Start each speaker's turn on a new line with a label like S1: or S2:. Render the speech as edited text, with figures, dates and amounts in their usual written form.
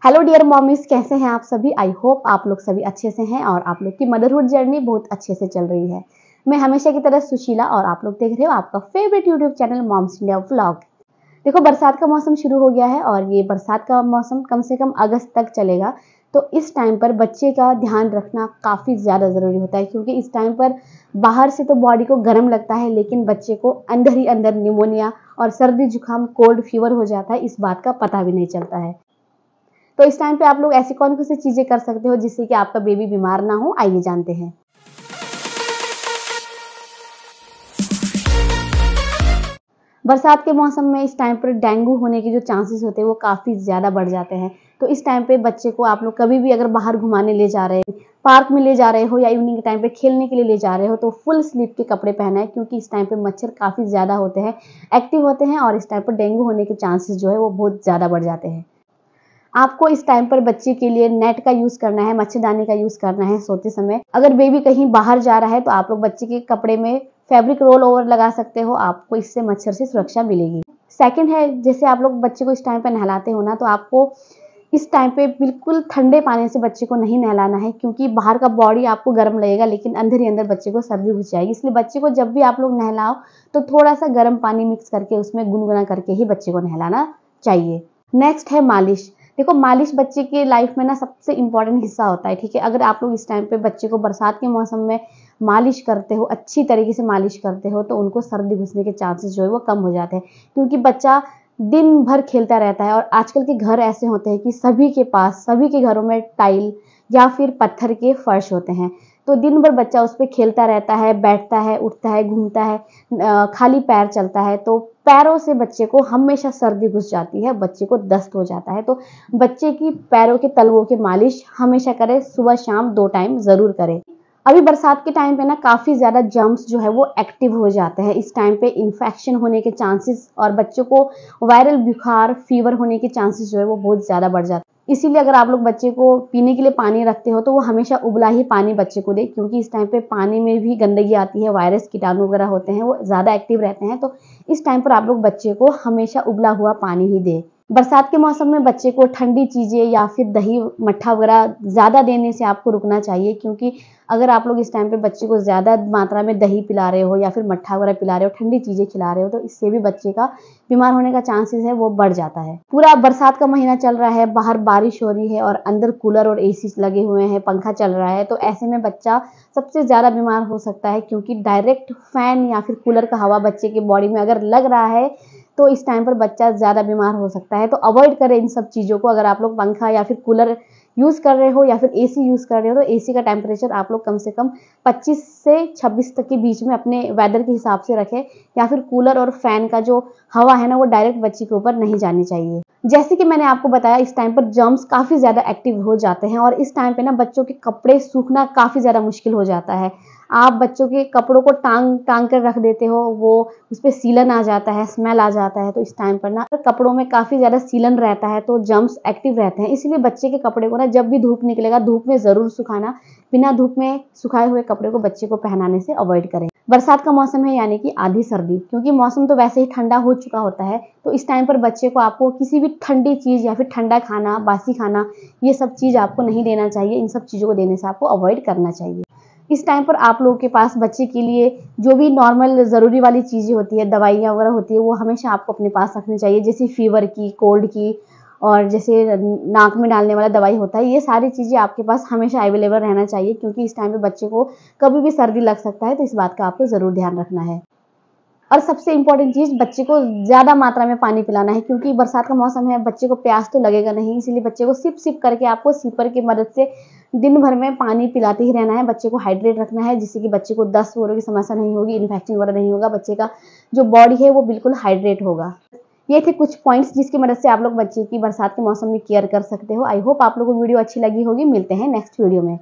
S1: Hello dear mommies, कैसे हैं आप सभी। आई होप आप लोग सभी अच्छे से हैं और आप लोग की मदरहुड जर्नी बहुत अच्छे से चल रही है। मैं हमेशा की तरह सुशीला और आप लोग देख रहे हो आपका favourite YouTube channel moms India vlog. देखो, बरसात का मौसम शुरू हो गया है और ये बरसात का मौसम कम से कम अगस्त तक चलेगा। तो इस टाइम पर बच्चे का ध्यान रखना काफ़ी ज़्यादा ज़रूरी होता है, क्योंकि इस टाइम पर बाहर से तो बॉडी को गर्म लगता है, लेकिन बच्चे को अंदर ही अंदर निमोनिया और सर्दी जुकाम कोल्ड फीवर हो जाता है। इस बात का पता भी नहीं चलता है। तो इस टाइम पे आप लोग ऐसी कौन सी चीजें कर सकते हो जिससे कि आपका बेबी बीमार ना हो, आइए जानते हैं। बरसात के मौसम में इस टाइम पर डेंगू होने के जो चांसेस होते हैं वो काफ़ी ज़्यादा बढ़ जाते हैं। तो इस टाइम पे बच्चे को आप लोग कभी भी अगर बाहर घुमाने ले जा रहे हैं, पार्क में ले जा रहे हो या इवनिंग के टाइम पे खेलने के लिए ले जा रहे हो, तो फुल स्लीव के कपड़े पहना है, क्योंकि इस टाइम पे मच्छर काफ़ी ज़्यादा होते हैं, एक्टिव होते हैं और इस टाइम पर डेंगू होने के चांसेस जो है वो बहुत ज़्यादा बढ़ जाते हैं। आपको इस टाइम पर बच्चे के लिए नेट का यूज़ करना है, मच्छरदानी का यूज़ करना है सोते समय। अगर बेबी कहीं बाहर जा रहा है तो आप लोग बच्चे के कपड़े में फैब्रिक रोल ओवर लगा सकते हो, आपको इससे मच्छर से सुरक्षा मिलेगी। सेकंड है, जैसे आप लोग बच्चे को इस टाइम पर नहलाते हो ना, तो आपको इस टाइम पे बिल्कुल ठंडे पानी से बच्चे को नहीं नहलाना है, क्योंकि बाहर का बॉडी आपको गर्म लगेगा लेकिन अंदर ही अंदर बच्चे को सर्दी घुस जाएगी। इसलिए बच्चे को जब भी आप लोग नहलाओ तो थोड़ा सा गर्म पानी मिक्स करके उसमें गुनगुना करके ही बच्चे को नहलाना चाहिए। नेक्स्ट है मालिश। देखो, मालिश बच्चे के लाइफ में ना सबसे इम्पोर्टेंट हिस्सा होता है, ठीक है। अगर आप लोग इस टाइम पे बच्चे को बरसात के मौसम में मालिश करते हो, अच्छी तरीके से मालिश करते हो, तो उनको सर्दी घुसने के चांसेस जो है वो कम हो जाते हैं, क्योंकि बच्चा दिन भर खेलता रहता है। और आजकल के घर ऐसे होते हैं कि सभी के घरों में टाइल या फिर पत्थर के फर्श होते हैं। तो दिन भर बच्चा उस पर खेलता रहता है, बैठता है, उठता है, घूमता है, खाली पैर चलता है, तो पैरों से बच्चे को हमेशा सर्दी घुस जाती है, बच्चे को दस्त हो जाता है। तो बच्चे की पैरों के तलवों की मालिश हमेशा करें, सुबह शाम 2 टाइम ज़रूर करें। अभी बरसात के टाइम पे ना काफ़ी ज़्यादा जर्म्स जो है वो एक्टिव हो जाते हैं। इस टाइम पे इन्फेक्शन होने के चांसेस और बच्चों को वायरल बुखार, फीवर होने के चांसेस जो है वो बहुत ज़्यादा बढ़ जाते हैं। इसीलिए अगर आप लोग बच्चे को पीने के लिए पानी रखते हो तो वो हमेशा उबला ही पानी बच्चे को दे, क्योंकि इस टाइम पे पानी में भी गंदगी आती है, वायरस कीटाणु वगैरह होते हैं, वो ज़्यादा एक्टिव रहते हैं। तो इस टाइम पर आप लोग बच्चे को हमेशा उबला हुआ पानी ही दें। बरसात के मौसम में बच्चे को ठंडी चीज़ें या फिर दही मट्ठा वगैरह ज़्यादा देने से आपको रुकना चाहिए, क्योंकि अगर आप लोग इस टाइम पे बच्चे को ज़्यादा मात्रा में दही पिला रहे हो या फिर मट्ठा वगैरह पिला रहे हो, ठंडी चीज़ें खिला रहे हो, तो इससे भी बच्चे का बीमार होने का चांसेस है वो बढ़ जाता है। पूरा बरसात का महीना चल रहा है, बाहर बारिश हो रही है और अंदर कूलर और एसी लगे हुए हैं, पंखा चल रहा है, तो ऐसे में बच्चा सबसे ज़्यादा बीमार हो सकता है, क्योंकि डायरेक्ट फैन या फिर कूलर का हवा बच्चे के बॉडी में अगर लग रहा है तो इस टाइम पर बच्चा ज़्यादा बीमार हो सकता है। तो अवॉइड करें इन सब चीज़ों को। अगर आप लोग पंखा या फिर कूलर यूज़ कर रहे हो या फिर एसी यूज़ कर रहे हो, तो एसी का टेम्परेचर आप लोग कम से कम 25 से 26 तक के बीच में अपने वेदर के हिसाब से रखें, या फिर कूलर और फैन का जो हवा है ना वो डायरेक्ट बच्चे के ऊपर नहीं जानी चाहिए। जैसे कि मैंने आपको बताया, इस टाइम पर जर्म्स काफ़ी ज़्यादा एक्टिव हो जाते हैं और इस टाइम पे ना बच्चों के कपड़े सूखना काफ़ी ज़्यादा मुश्किल हो जाता है। आप बच्चों के कपड़ों को टांग कर रख देते हो, वो उस पे सीलन आ जाता है, स्मेल आ जाता है। तो इस टाइम पर ना कपड़ों में काफ़ी ज़्यादा सीलन रहता है, तो जर्म्स एक्टिव रहते हैं। इसलिए बच्चे के कपड़े को ना जब भी धूप निकलेगा, धूप में ज़रूर सुखाना। बिना धूप में सुखाए हुए कपड़े को बच्चे को पहनाने से अवॉइड करें। बरसात का मौसम है, यानी कि आधी सर्दी, क्योंकि मौसम तो वैसे ही ठंडा हो चुका होता है। तो इस टाइम पर बच्चे को आपको किसी भी ठंडी चीज़ या फिर ठंडा खाना, बासी खाना, ये सब चीज़ आपको नहीं देना चाहिए। इन सब चीज़ों को देने से आपको अवॉइड करना चाहिए। इस टाइम पर आप लोगों के पास बच्चे के लिए जो भी नॉर्मल ज़रूरी वाली चीज़ें होती है, दवाइयाँ वगैरह होती है, वो हमेशा आपको अपने पास रखनी चाहिए, जैसे फीवर की, कोल्ड की, और जैसे नाक में डालने वाला दवाई होता है। ये सारी चीज़ें आपके पास हमेशा अवेलेबल रहना चाहिए, क्योंकि इस टाइम पे बच्चे को कभी भी सर्दी लग सकता है, तो इस बात का आपको ज़रूर ध्यान रखना है। और सबसे इम्पोर्टेंट चीज़, बच्चे को ज़्यादा मात्रा में पानी पिलाना है, क्योंकि बरसात का मौसम है, बच्चे को प्यास तो लगेगा नहीं, इसीलिए बच्चे को सिप सिप करके आपको सिपर की मदद से दिन भर में पानी पिलाते ही रहना है। बच्चे को हाइड्रेट रखना है, जिससे कि बच्चे को दस्त वगैरह की समस्या नहीं होगी, इन्फेक्शन वगैरह नहीं होगा, बच्चे का जो बॉडी है वो बिल्कुल हाइड्रेट होगा। ये थे कुछ पॉइंट्स जिसकी मदद से आप लोग बच्चे की बरसात के मौसम में केयर कर सकते हो। आई होप आप लोगों को वीडियो अच्छी लगी होगी। मिलते हैं नेक्स्ट वीडियो में।